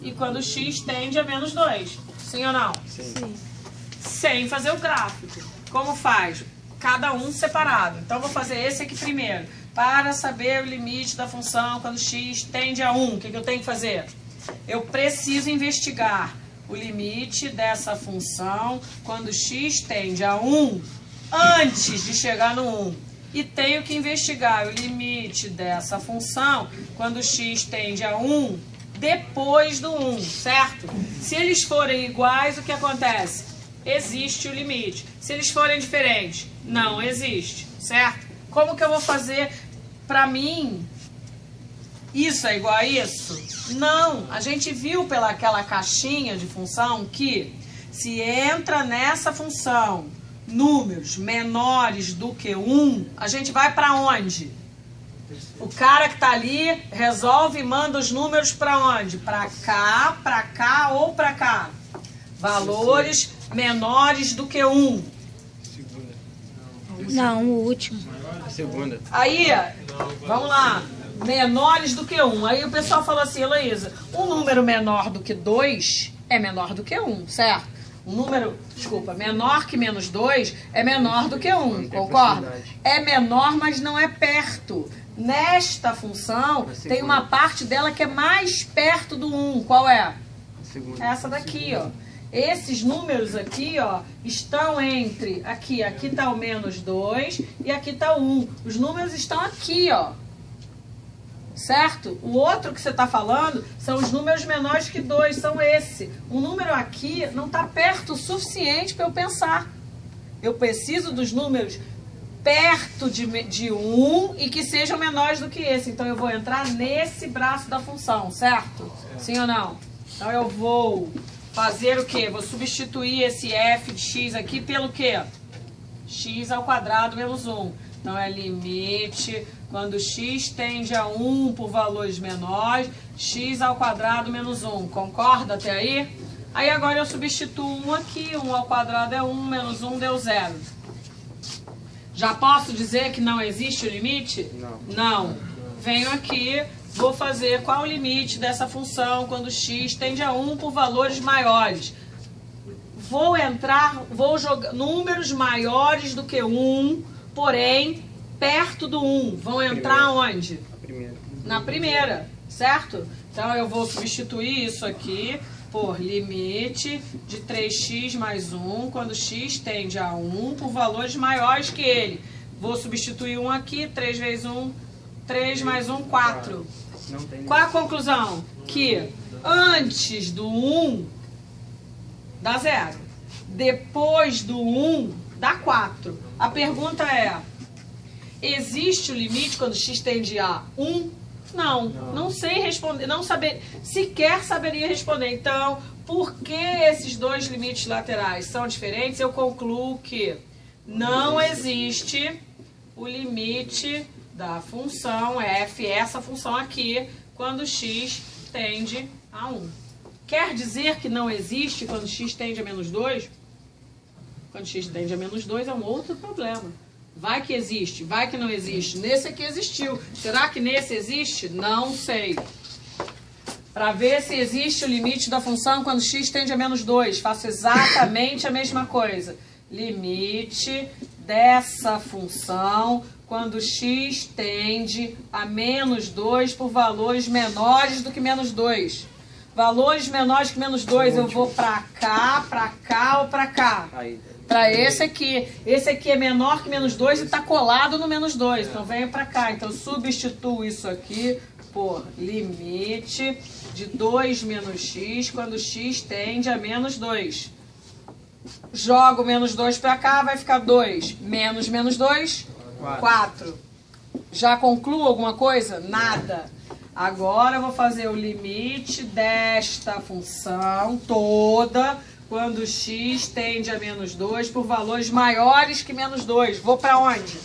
e quando x tende a menos 2. Sim ou não? Sim. Sem fazer o gráfico. Como faz? Cada um separado. Então, vou fazer esse aqui primeiro. Para saber o limite da função quando x tende a 1, o que eu tenho que fazer? Eu preciso investigar o limite dessa função quando x tende a 1 antes de chegar no 1. E tenho que investigar o limite dessa função quando x tende a 1 depois do 1, certo? Se eles forem iguais, o que acontece? Existe o limite. Se eles forem diferentes, não existe, certo? Como que eu vou fazer para mim? Isso é igual a isso? Não, a gente viu pelaquela caixinha de função que se entra nessa função números menores do que 1, a gente vai para onde? O cara que está ali resolve e manda os números para onde? Para cá ou para cá? Valores menores do que 1. Não, o último. Segunda. Aí, vamos lá. Menores do que 1. Aí o pessoal fala assim, Heloísa, um número menor do que 2 é menor do que 1, certo? Um número, desculpa, menor que menos 2 é menor do que 1, concorda? É menor, mas não é perto. Nesta função, tem uma parte dela que é mais perto do 1. Qual é? Essa daqui, ó. Esses números aqui, ó, estão entre, aqui está o menos 2 e aqui está o 1. Os números estão aqui, ó. Certo? O outro que você está falando são os números menores que 2, são esse. O número aqui não está perto o suficiente para eu pensar. Eu preciso dos números perto de 1 e que sejam menores do que esse. Então, eu vou entrar nesse braço da função, certo? Sim ou não? Então, eu vou fazer o quê? Vou substituir esse f de x aqui pelo quê? X ao quadrado menos 1. Então, é limite, quando x tende a 1 por valores menores, x ao quadrado menos 1. Concorda até aí? Aí, agora eu substituo 1 aqui. 1 ao quadrado é 1, menos 1 deu 0. Já posso dizer que não existe o limite? Não. Não. Venho aqui, vou fazer qual o limite dessa função quando x tende a 1 por valores maiores. Vou jogar números maiores do que 1, porém, perto do 1. Vão entrar onde? Na primeira. Na primeira, certo? Então, eu vou substituir isso aqui por limite de 3x mais 1, quando x tende a 1 por valores maiores que ele. Vou substituir 1 aqui, 3 vezes 1, 3 mais 1, 4. Qual é a conclusão? Que antes do 1 dá 0. Depois do 1 dá 4. A pergunta é, existe o limite quando x tende a 1? Não sei responder, sequer saberia responder. Então, por que esses dois limites laterais são diferentes? Eu concluo que não existe o limite da função f, essa função aqui, quando x tende a 1. Quer dizer que não existe quando x tende a menos 2? Quando x tende a menos 2 é um outro problema. Vai que existe, vai que não existe. Nesse aqui existiu. Será que nesse existe? Não sei. Para ver se existe o limite da função quando x tende a menos 2, faço exatamente a mesma coisa. Limite dessa função quando x tende a menos 2 por valores menores do que menos 2. Valores menores que menos 2, eu vou para cá ou para cá? Para esse aqui. Esse aqui é menor que menos 2 e está colado no menos 2. Então, venho para cá. Então, substituo isso aqui por limite de 2 menos x quando x tende a menos 2. Jogo menos 2 para cá, vai ficar 2. Menos 2, 4. Já concluo alguma coisa? Nada. Agora, eu vou fazer o limite desta função toda quando x tende a menos 2 por valores maiores que menos 2. Vou para onde?